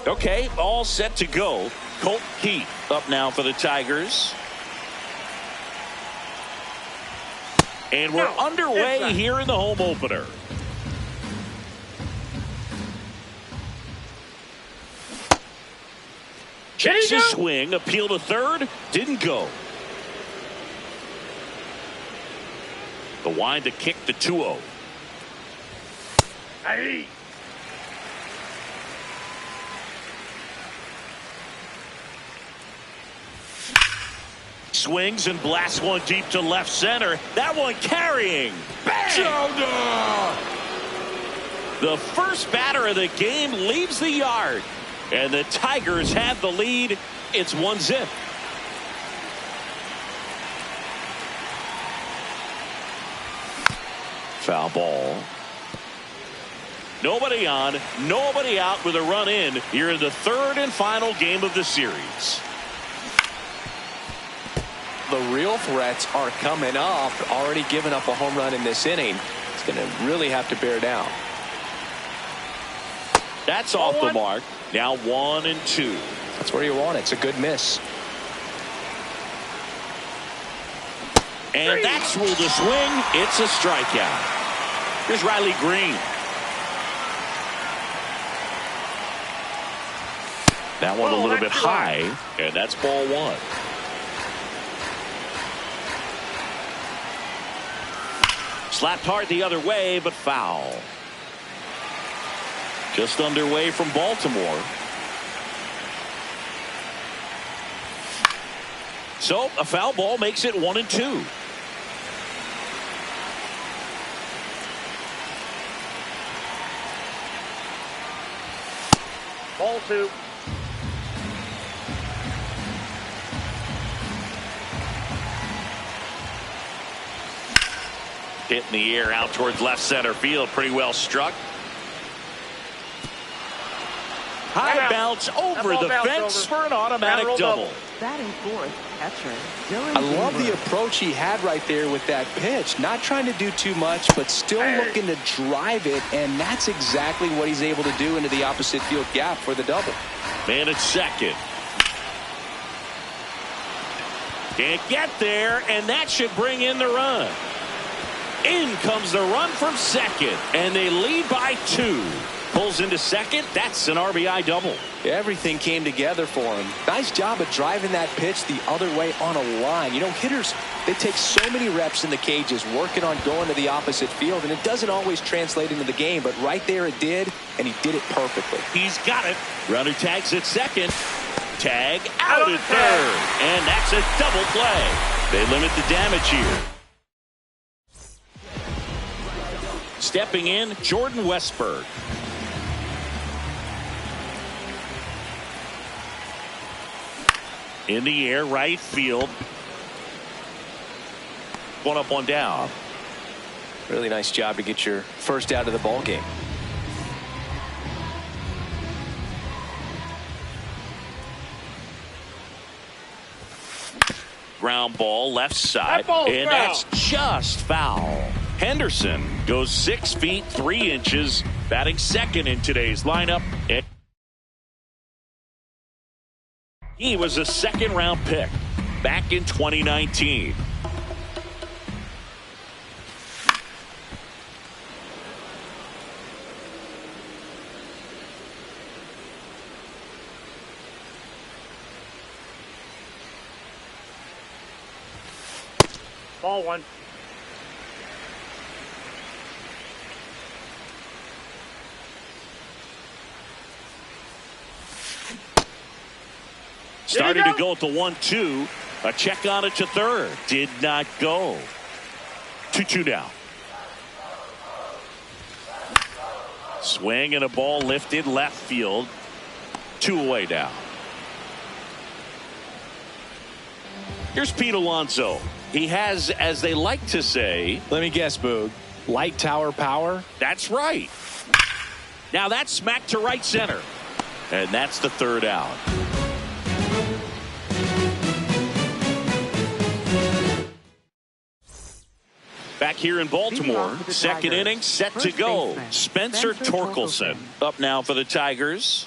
Okay, all set to go. Colt Keith up now for the Tigers. And we're underway here in the home opener. Checks his swing, appeal to third, didn't go. The wind to kick the 2-0. Hey. Swings and blasts one deep to left center. That one carrying. Bang! The first batter of the game leaves the yard. And the Tigers have the lead. It's 1-0. Foul ball. Nobody on, nobody out with a run in here in the third and final game of the series. The real threats are coming up. Already given up a home run in this inning. It's going to really have to bear down. That's off the mark. Now 1-2. That's where you want it. It's a good miss. And that's ruled a swing. It's a strikeout. Here's Riley Green. That one a little bit high, and that's ball one. Slapped hard the other way, but foul. Just underway from Baltimore. So a foul ball makes it 1-2. Ball 2. Hit in the air out towards left center field. Pretty well struck. High bounce over the fence for an automatic double. Batting fourth, catcher I love the approach he had right there with that pitch. Not trying to do too much, but still looking to drive it, and that's exactly what he's able to do into the opposite field gap for the double. Man at second. Can't get there, and that should bring in the run. In comes the run from second, and they lead by 2. Pulls into second. That's an RBI double. Everything came together for him. Nice job of driving that pitch the other way on a line. You know, hitters, they take so many reps in the cages working on going to the opposite field, and it doesn't always translate into the game, but right there it did, and he did it perfectly. He's got it. Runner tags at second. Tag out at third. And that's a double play. They limit the damage here. Stepping in, Jordan Westberg. In the air, right field. One up, one down. Really nice job to get your first out of the ball game. Ground ball left side, and that's just foul. Henderson goes 6 feet 3 inches, batting second in today's lineup. He was a second-round pick back in 2019. Ball 1. Started to go at the 1-2. A check on it to third. Did not go. 2-2 now. Swing and a ball lifted left field. 2 away now. Here's Pete Alonso. He has, as they like to say, let me guess, Boog, light tower power? That's right. Now that's smacked to right center. And that's the third out. Back here in Baltimore, second inning set to go. Spencer Torkelson up now for the Tigers.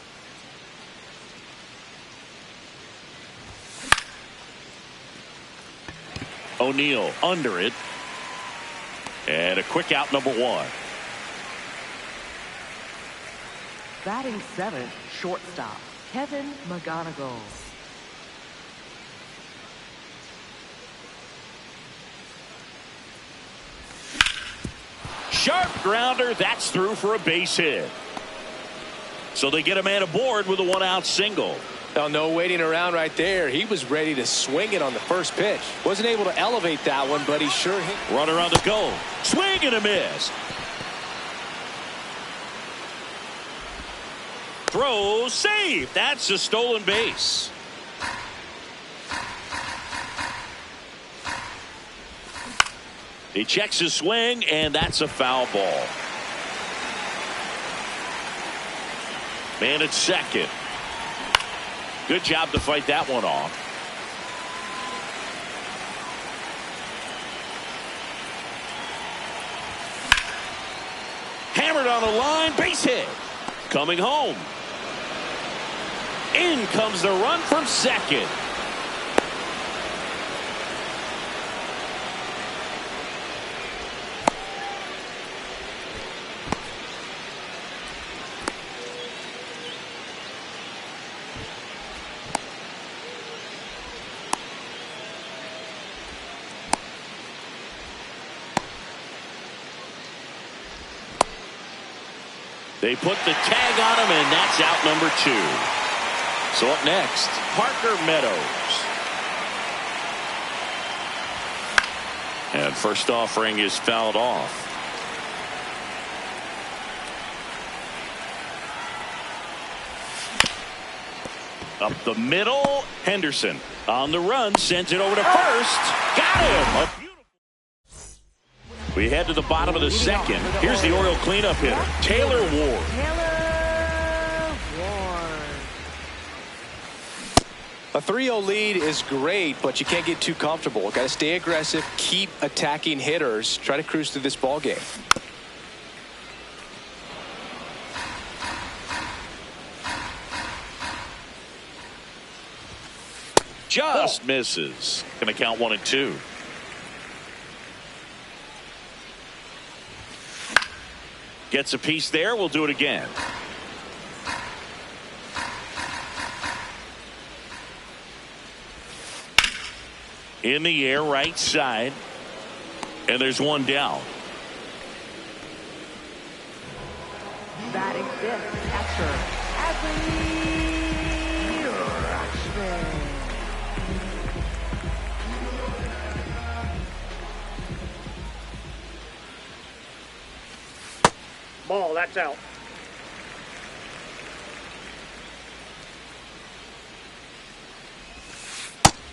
O'Neill under it. And a quick out, number 1. Batting 7th, shortstop, Kevin McGonigal. Sharp grounder. That's through for a base hit. So they get a man aboard with a 1-out single. Oh, no waiting around right there. He was ready to swing it on the first pitch. Wasn't able to elevate that one, but he sure hit. Runner on the go. Swing and a miss. Throw, save. That's a stolen base. He checks his swing, and that's a foul ball. Man at second. Good job to fight that one off. Hammered on the line, base hit. Coming home. In comes the run from second. They put the tag on him, and that's out number 2. So up next, Parker Meadows. And first offering is fouled off. Up the middle, Henderson on the run, sends it over to first. Got him. We head to the bottom of the second. Here's the Oriole cleanup hitter, Taylor Ward. A 3-0 lead is great, but you can't get too comfortable. Got to stay aggressive, keep attacking hitters, try to cruise through this ball game. Just misses. Going to count 1 and 2. Gets a piece there. We'll do it again. In the air, right side. And there's one down. Batting 5th, catcher, Adley Rutschman. Ball, that's out.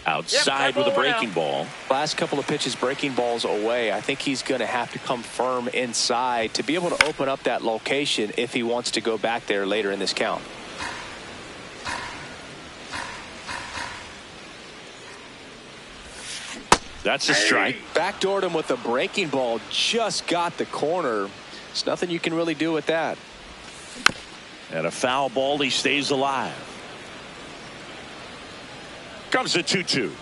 Outside with a breaking ball. Last couple of pitches breaking balls away. I think he's going to have to come firm inside to be able to open up that location if he wants to go back there later in this count. That's a strike. Backdoored him with a breaking ball. Just got the corner. There's nothing you can really do with that. And a foul ball. He stays alive. Comes the 2-2.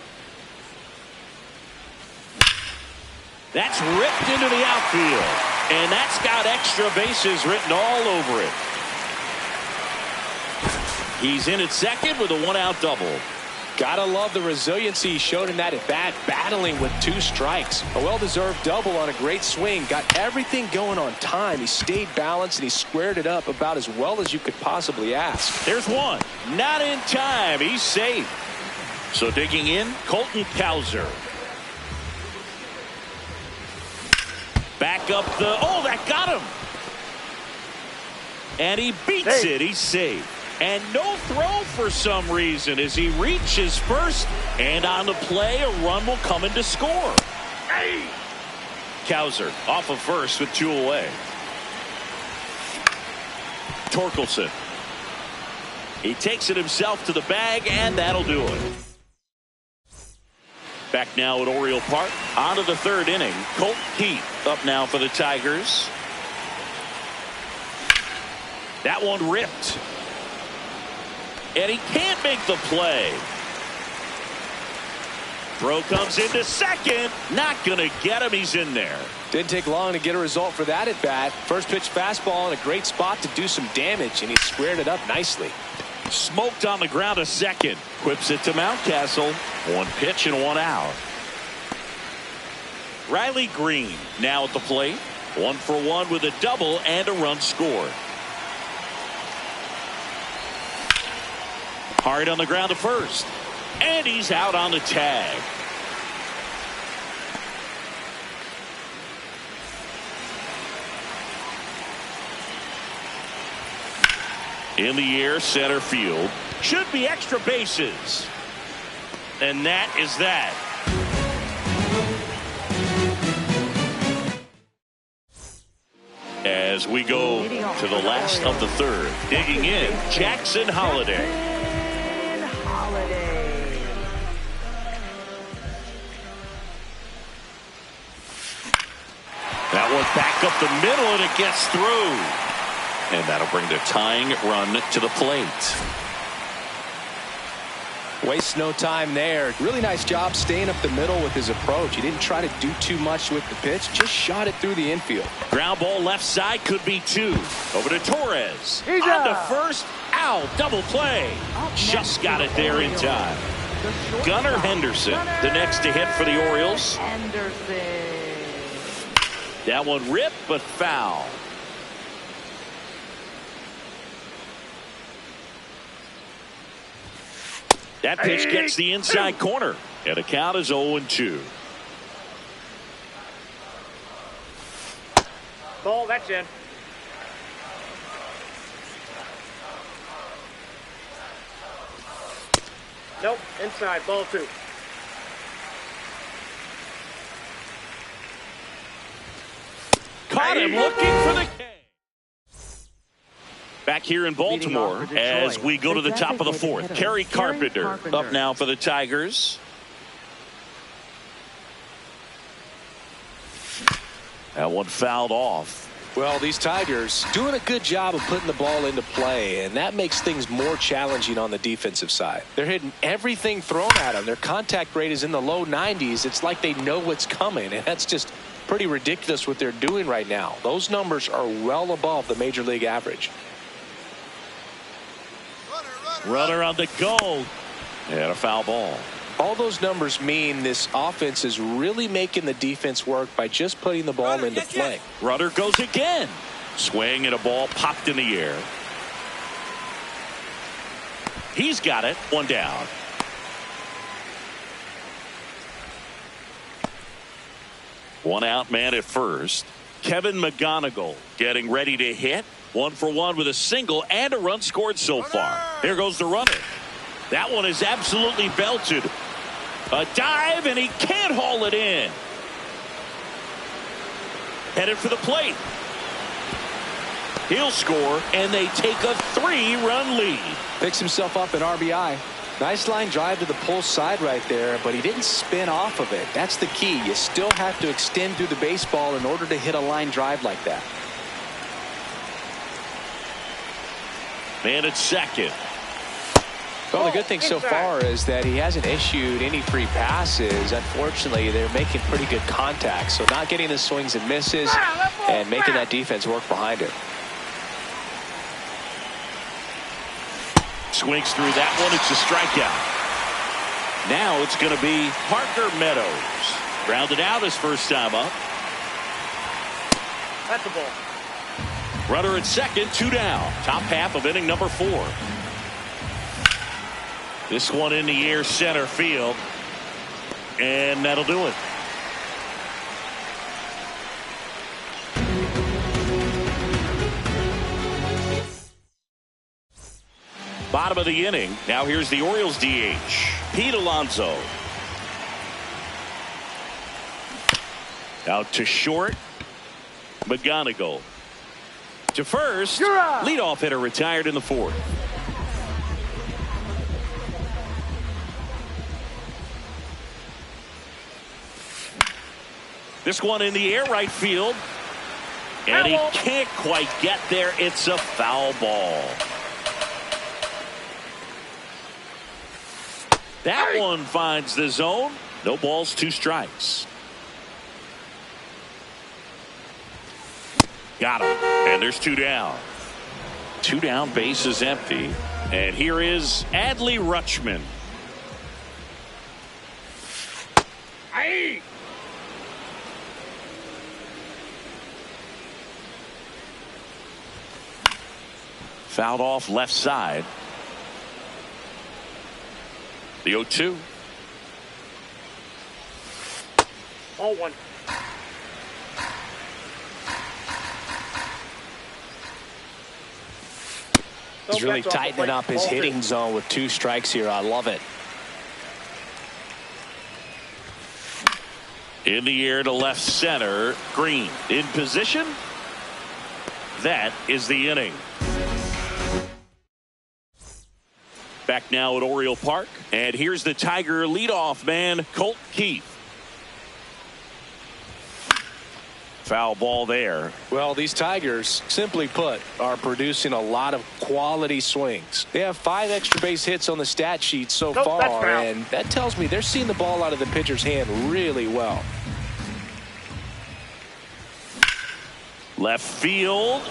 That's ripped into the outfield. And that's got extra bases written all over it. He's in at second with a 1-out double. Gotta love the resiliency he showed in that at bat, battling with 2 strikes. A well-deserved double on a great swing. Got everything going on time. He stayed balanced and he squared it up about as well as you could possibly ask. There's one. Not in time. He's safe. So digging in, Colton Cowser. Back up the, oh, that got him. And he beats it. He's safe. And no throw for some reason as he reaches first. And on the play, a run will come in to score. Cowser off of first with 2 away. Torkelson. He takes it himself to the bag, and that'll do it. Back now at Oriole Park. On to the 3rd inning. Colt Keith up now for the Tigers. That one ripped. And he can't make the play. Throw comes into second. Not going to get him. He's in there. Didn't take long to get a result for that at bat. First pitch fastball in a great spot to do some damage, and he squared it up nicely. Smoked on the ground to second. Quips it to Mountcastle. One pitch and one out. Riley Green now at the plate. 1 for 1 with a double and a run scored. Hard on the ground to first. And he's out on the tag. In the air, center field. Should be extra bases. And that is that. As we go to the last of the third. Digging in, Jackson Holliday. That one back up the middle, and it gets through. And that'll bring the tying run to the plate. Wastes no time there. Really nice job staying up the middle with his approach. He didn't try to do too much with the pitch, just shot it through the infield. Ground ball left side, could be 2. Over to Torres. On to first, out, double play. Just got it there in time. Gunnar Henderson, the next to hit for the Orioles. That one ripped, but foul. That pitch gets the inside corner, and the count is 0-2. Ball, that's in. Nope, inside, ball 2. Caught him looking for the K. Back here in Baltimore as we go to the top of the fourth. Kerry Carpenter up now for the Tigers. That one fouled off. Well, these Tigers doing a good job of putting the ball into play, and that makes things more challenging on the defensive side. They're hitting everything thrown at them. Their contact rate is in the low 90s. It's like they know what's coming, and that's just pretty ridiculous what they're doing right now. Those numbers are well above the major league average. Runner on the goal. And a foul ball. All those numbers mean this offense is really making the defense work by just putting the ball into play. Runner goes again. Swing and a ball popped in the air. He's got it. One down. One out man at first. Kevin McGonigal getting ready to hit. 1 for 1 with a single and a run scored so far. Here goes the runner. That one is absolutely belted. A dive, and he can't haul it in. Headed for the plate. He'll score, and they take a 3-run lead. Picks himself up an RBI. Nice line drive to the pull side right there, but he didn't spin off of it. That's the key. You still have to extend through the baseball in order to hit a line drive like that. Man at second. Well, the good thing so far is that he hasn't issued any free passes. Unfortunately, they're making pretty good contact, so not getting the swings and misses and making that defense work behind it. Swings through that one. It's a strikeout. Now it's going to be Parker Meadows. Grounded out his first time up. That's a ball. Runner at second, 2 down. Top half of inning number 4. This one in the air, center field. And that'll do it. Bottom of the inning. Now here's the Orioles DH, Pete Alonso. Out to short. McGonigal. To first. Leadoff hitter retired in the 4th. This one in the air, right field. And he can't quite get there. It's a foul ball. That one finds the zone. No balls, 2 strikes. Got him. And there's 2 down. 2 down, base is empty. And here is Adley Rutschman. Aye. Fouled off left side. The 0-2. All 1. He's really tightening up his hitting zone with 2 strikes here. I love it. In the air to left center. Green in position. That is the inning. Back now at Oriole Park. And here's the Tiger leadoff man, Colt Keith. Foul ball there. Well, these Tigers, simply put, are producing a lot of quality swings. They have 5 extra base hits on the stat sheet so far, and that tells me they're seeing the ball out of the pitcher's hand really well. Left field.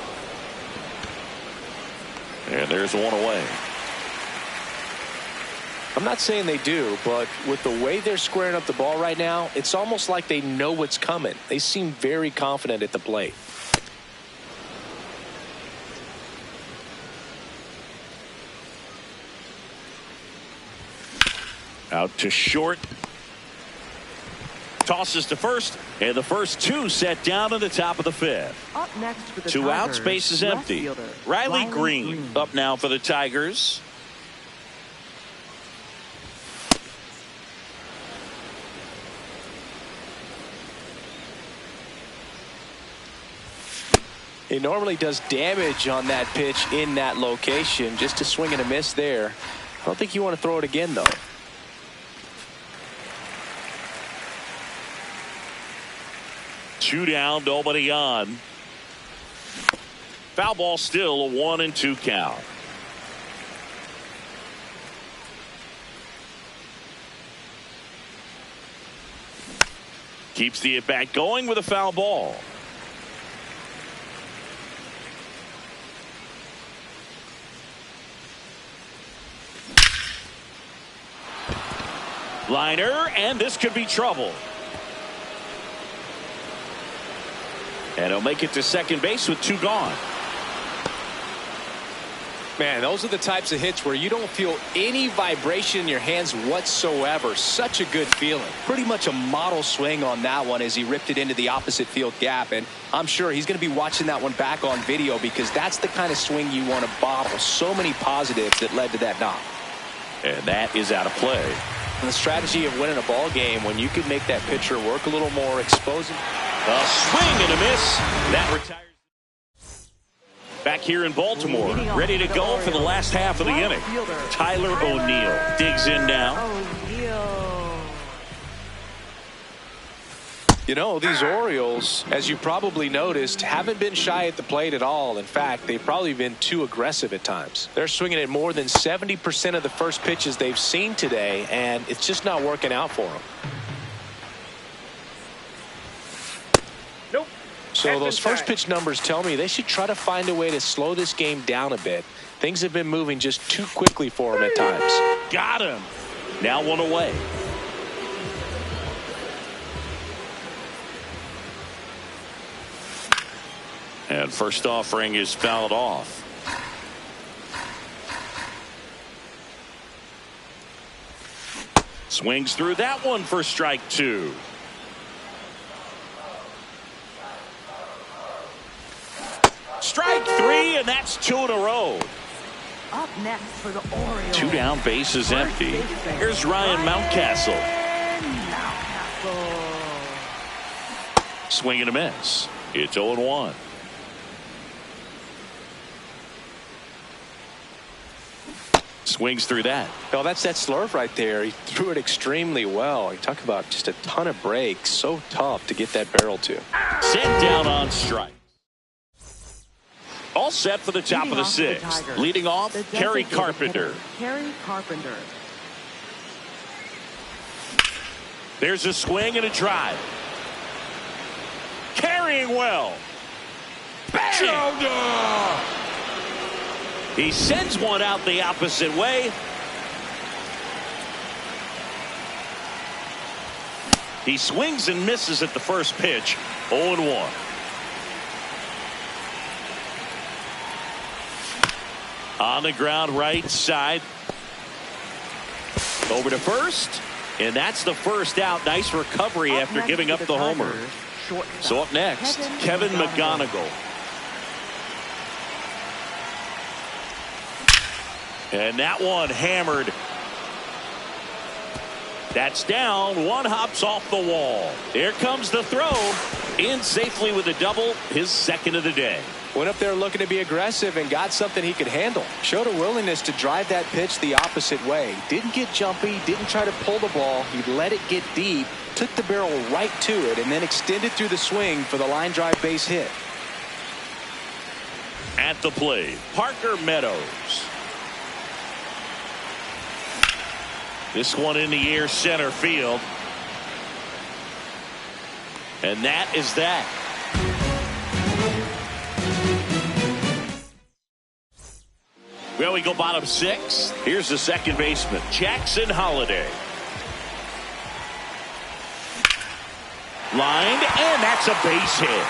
And there's 1 away. I'm not saying they do, but with the way they're squaring up the ball right now, it's almost like they know what's coming. They seem very confident at the plate. Out to short. Tosses to first, and the first 2 set down in the top of the 5th. Up next for the 2 Tigers, outs, base is empty. left fielder, Riley Green up now for the Tigers. He normally does damage on that pitch in that location. Just a swing and a miss there. I don't think you want to throw it again, though. Two down, nobody on. Foul ball still, a 1-2 count. Keeps the at-bat going with a foul ball. Liner, and this could be trouble. And he'll make it to second base with 2 gone. Man, those are the types of hits where you don't feel any vibration in your hands whatsoever. Such a good feeling. Pretty much a model swing on that one as he ripped it into the opposite field gap. And I'm sure he's going to be watching that one back on video because that's the kind of swing you want to bottle. So many positives that led to that knock. And that is out of play. And the strategy of winning a ball game when you can make that pitcher work a little more, exposing. A swing and a miss. That retires. Back here in Baltimore, ready to go for the last half of the inning. Tyler O'Neill digs in now. You know, these Orioles, as you probably noticed, haven't been shy at the plate at all. In fact, they've probably been too aggressive at times. They're swinging at more than 70% of the first pitches they've seen today, and it's just not working out for them. Nope. So those first pitch numbers tell me they should try to find a way to slow this game down a bit. Things have been moving just too quickly for them at times. Got him. Now 1 away. And first offering is fouled off. Swings through that one for strike 2. Strike 3, and that's 2 in a row. Up next for the Orioles. 2 down, base is empty. Here's Ryan Mountcastle. Swing and a miss. It's 0-1. Swings through that. Well, that's that slurve right there. He threw it extremely well. You talk about just a ton of breaks. So tough to get that barrel to. Set down on strike. All set for the top of the 6th. Leading off, Kerry Carpenter. Kerry Carpenter. There's a swing and a drive. Carrying well. Bang! He sends one out the opposite way. He swings and misses at the first pitch. 0-1. On the ground, right side. Over to first. And that's the first out. Nice recovery after giving up the homer. So up next, Kevin McGonigal. And that one hammered. That's down. One hops off the wall. Here comes the throw. In safely with a double. His second of the day. Went up there looking to be aggressive and got something he could handle. Showed a willingness to drive that pitch the opposite way. Didn't get jumpy. Didn't try to pull the ball. He let it get deep. Took the barrel right to it and then extended through the swing for the line drive base hit. At the plate, Parker Meadows. This one in the air, center field. And that is that. Well, we go bottom six. Here's the second baseman, Jackson Holliday. Lined, and that's a base hit.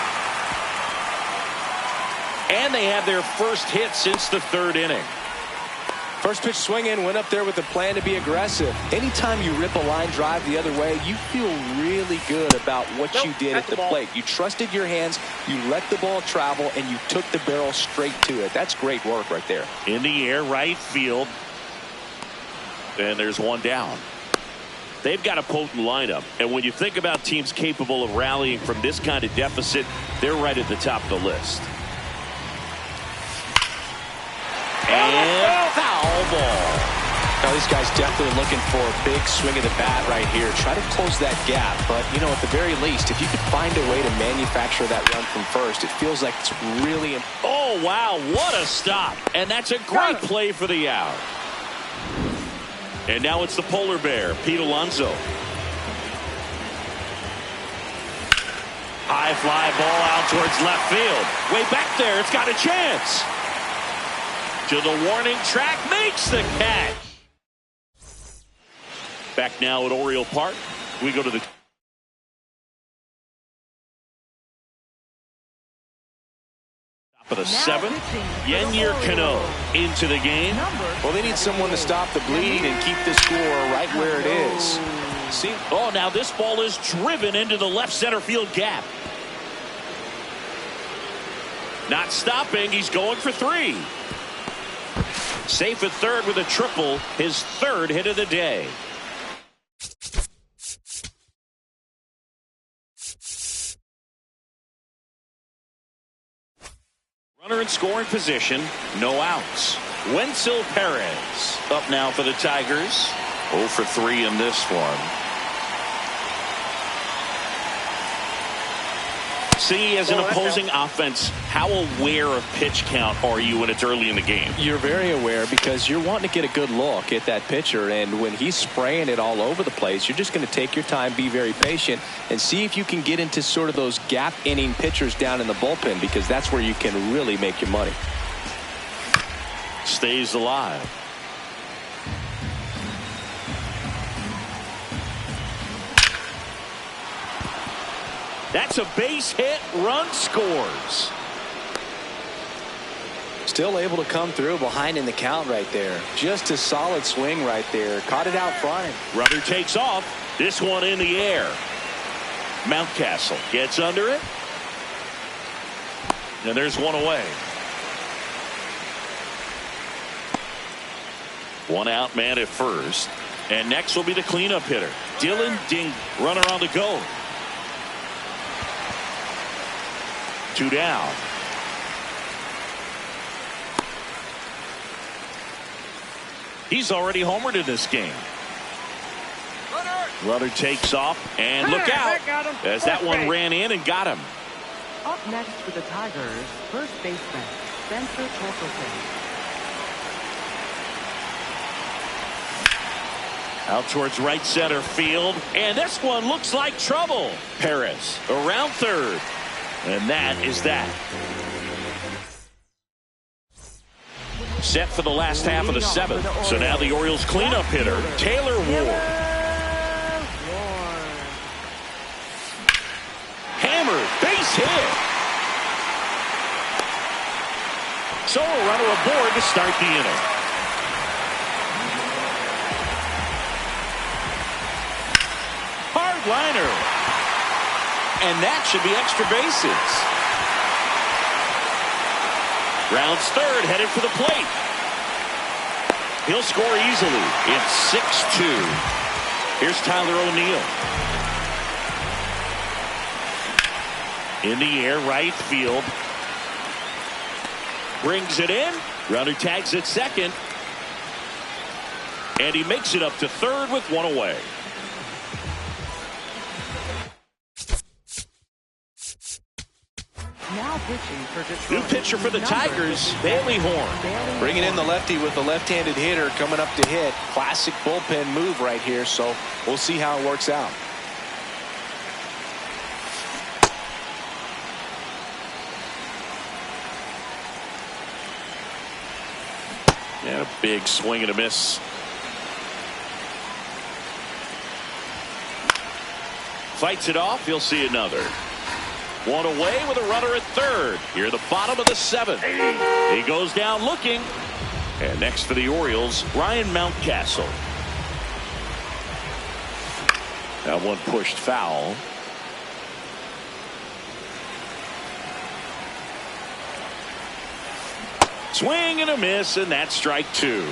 And they have their first hit since the third inning. First pitch swinging, went up there with the plan to be aggressive. Anytime you rip a line drive the other way, you feel really good about what you did at the plate. You trusted your hands, you let the ball travel, and you took the barrel straight to it. That's great work right there. In the air, right field. And there's one down. They've got a potent lineup. And when you think about teams capable of rallying from this kind of deficit, they're right at the top of the list. And foul ball. Now, these guys definitely looking for a big swing of the bat right here. Try to close that gap. But, you know, at the very least, if you could find a way to manufacture that run from first, it feels like it's really important. Oh, wow. What a stop. And that's a great play for the out. And now it's the polar bear, Pete Alonso. High fly ball out towards left field. Way back there. It's got a chance. To the warning track, makes the catch. Back now at Oriole Park. We go to the top of the seventh. Yennier Cano into the game. Well, they need someone to stop the bleeding and keep the score right where it is. See, oh, now this ball is driven into the left center field gap. Not stopping. He's going for three. Safe at third with a triple, his third hit of the day. Runner in scoring position, no outs. Wenzel Perez up now for the Tigers. 0 for 3 in this one. See, as an opposing offense, how aware of pitch count are you when it's early in the game? You're very aware because you're wanting to get a good look at that pitcher, and when he's spraying it all over the place, you're just going to take your time, be very patient, and see if you can get into sort of those gap inning pitchers down in the bullpen, because that's where you can really make your money. Stays alive. That's a base hit. Run scores. Still able to come through behind in the count right there. Just a solid swing right there. Caught it out front. Runner takes off. This one in the air. Mountcastle gets under it. And there's one away. One out man at first. And next will be the cleanup hitter, Dylan Ding. Runner on the go. 2 down. He's already homered in this game. Runner takes off, and look out as that one ran in and got him. Up next for the Tigers, first baseman, Spencer Torkelson. Out towards right center field. And this one looks like trouble. Perez around third. And that is that. Set for the last half of the seventh. So now the Orioles cleanup hitter, Taylor Ward. Hammered, base hit. So a runner aboard to start the inning. Hard liner. And that should be extra bases. Rounds third, headed for the plate. He'll score easily. It's 6-2. Here's Tyler O'Neill. In the air, right field. Brings it in. Runner tags at second. And he makes it up to third with one away. Now pitching for Detroit. New pitcher for the Tigers, Bailey Horn. Bringing in the lefty with the left-handed hitter coming up to hit. Classic bullpen move right here, so we'll see how it works out. And a big swing and a miss. Fights it off. He'll see another. One away with a runner at third. Here the bottom of the seventh. He goes down looking. And next for the Orioles, Ryan Mountcastle. That one pushed foul. Swing and a miss, and that's strike two.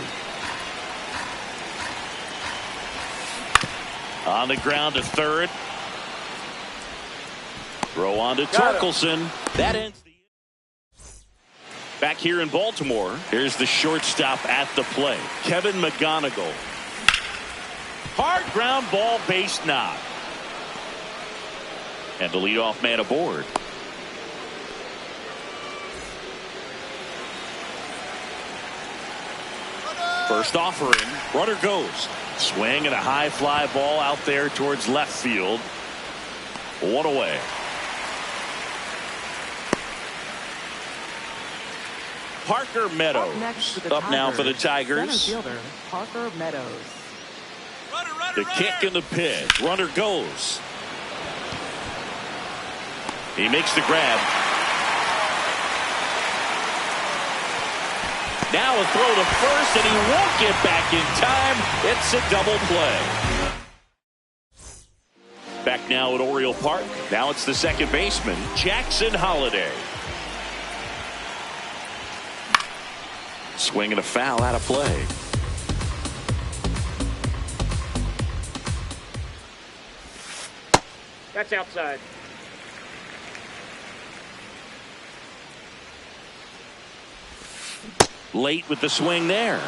On the ground to third. Throw on to Torkelson. That ends the back here in Baltimore. Here's the shortstop at the plate, Kevin McGonigal. Hard ground ball, base knock. And the leadoff man aboard. First offering, runner goes. Swing and a high fly ball out there towards left field. One away. Parker Meadows up now for the Tigers. Center fielder, Parker Meadows. The kick and the pitch. Runner goes. He makes the grab. Now a throw to first, and he won't get back in time. It's a double play. Back now at Oriole Park. Now it's the second baseman, Jackson Holliday. Swing and a foul out of play. That's outside. Late with the swing there.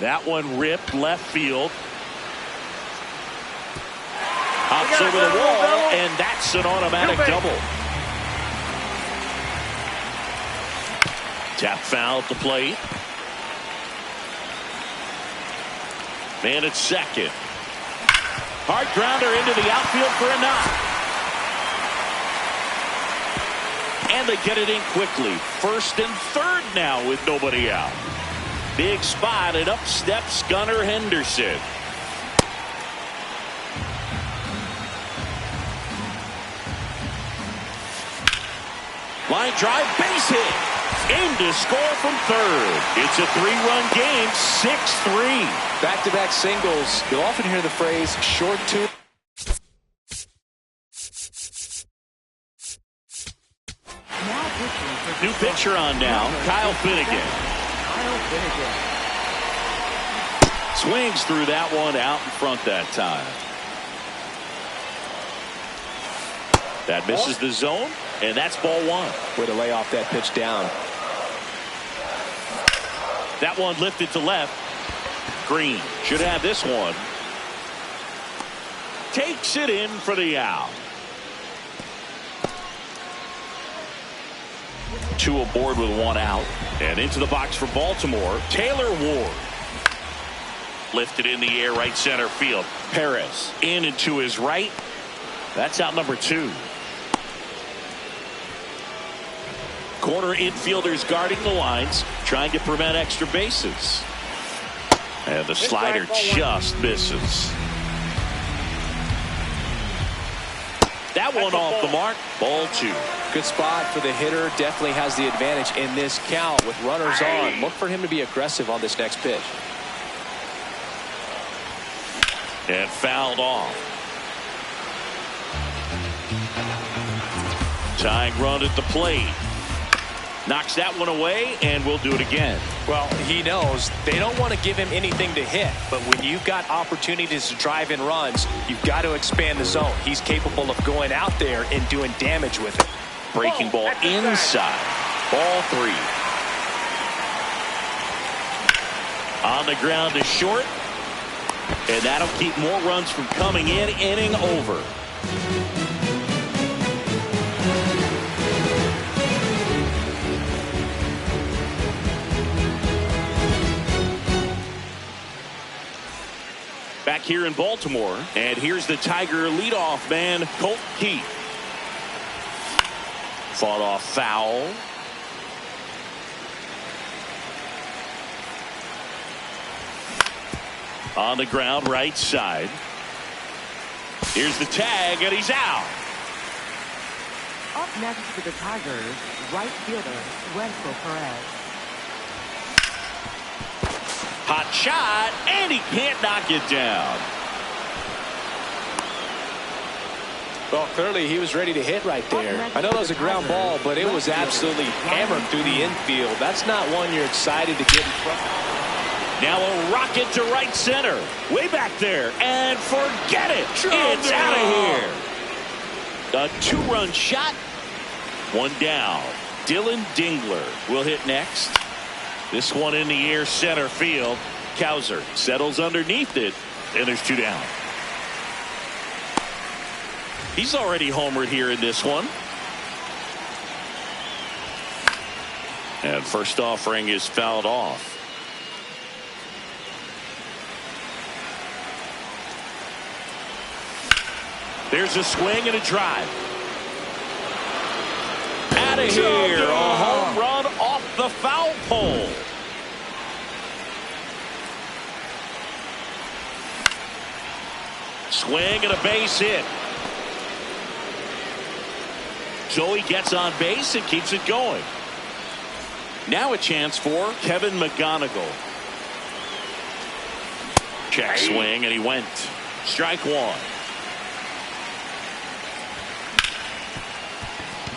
That one ripped left field. Hops over the wall, and that's an automatic double. Tap foul at the plate. Man at second. Hard grounder into the outfield for a knock. And they get it in quickly. First and third now with nobody out. Big spot, and up steps Gunnar Henderson. Line drive, base hit. Aim to score from third. It's a three-run game, 6-3. Back-to-back singles. You'll often hear the phrase short two. New pitcher on now, Kyle Finnegan. Swings through that one out in front that time. That misses the zone, and that's ball one. Way to lay off that pitch down. That one lifted to left. Green should have this one. Takes it in for the out. 2 aboard with 1 out. And into the box for Baltimore, Taylor Ward. Lifted in the air, right center field. Perez in and to his right. That's out number 2. Corner infielders guarding the lines, trying to prevent extra bases. And the slider just misses. That one off the mark. Ball 2. Good spot for the hitter. Definitely has the advantage in this count with runners on. Look for him to be aggressive on this next pitch. And fouled off. Tying run at the plate. Knocks that one away, and we'll do it again. Well, he knows they don't want to give him anything to hit, but when you've got opportunities to drive in runs, you've got to expand the zone. He's capable of going out there and doing damage with it. Breaking ball inside. Ball 3. On the ground to short, and that'll keep more runs from coming in. Inning over. Back here in Baltimore, and here's the Tiger leadoff man, Colt Keith. Fought off foul. On the ground, right side. Here's the tag, and he's out. Up next for the Tigers, right fielder, Wenzel Perez. Hot shot, and he can't knock it down. Well, clearly he was ready to hit right there. I know that was a ground ball, but it was absolutely hammered through the infield. That's not one you're excited to get in front of. Now a rocket to right center. Way back there, and forget it. It's out of here. A 2-run shot. 1 down. Dylan Dingler will hit next. This one in the air, center field. Cowser settles underneath it, and there's 2 down. He's already homered here in this one. And first offering is fouled off. There's a swing and a drive. Out of here. A home run off the foul pole. Swing and a base hit. So he gets on base and keeps it going. Now a chance for Kevin McGonigal. Check swing, and he went. Strike 1.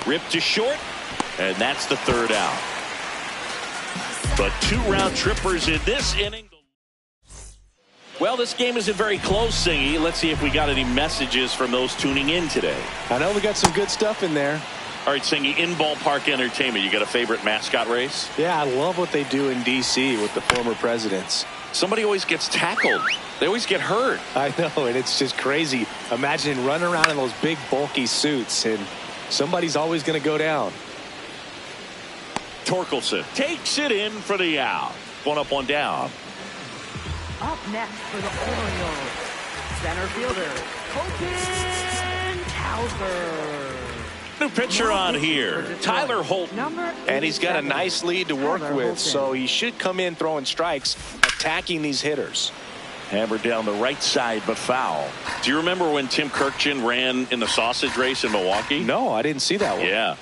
Ripped to short, and that's the 3rd out. But 2 round trippers in this inning. Well, this game isn't very close, Singy. Let's see if we got any messages from those tuning in today. I know we got some good stuff in there. All right, Singy, in ballpark entertainment, you got a favorite mascot race? Yeah, I love what they do in D.C. with the former presidents. Somebody always gets tackled. They always get hurt. I know, and it's just crazy. Imagine running around in those big, bulky suits, and somebody's always going to go down. Torkelson takes it in for the out. 1 up, 1 down. Up next for the Orioles, center fielder, Colton Cowser. New pitcher on here, Tyler Holton. And he's got a nice lead to work with, so he should come in throwing strikes, attacking these hitters. Hammered down the right side, but foul. Do you remember when Tim Kirkjian ran in the sausage race in Milwaukee? No, I didn't see that one. Yeah.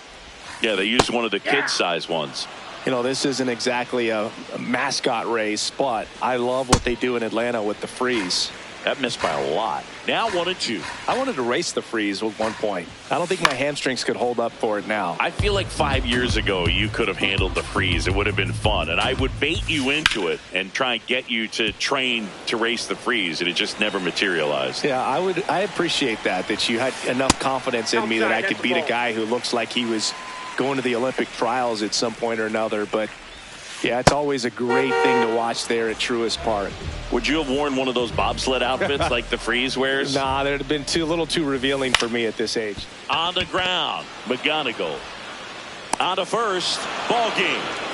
Yeah, they used one of the kid-size ones. You know, this isn't exactly a mascot race, but I love what they do in Atlanta with the freeze. That missed by a lot. Now 1-2. I wanted to race the freeze with 1 point. I don't think my hamstrings could hold up for it now. I feel like 5 years ago you could have handled the freeze. It would have been fun, and I would bait you into it and try and get you to train to race the freeze, and it just never materialized. Yeah, I appreciate that you had enough confidence in me that I could beat a guy who looks like he was going to the Olympic trials at some point or another. But yeah, it's always a great thing to watch there at Truist Park. Would you have worn one of those bobsled outfits like the freeze wears? Nah, that would have been a little too revealing for me at this age. On the ground, McGonigal. On to first. Ball game.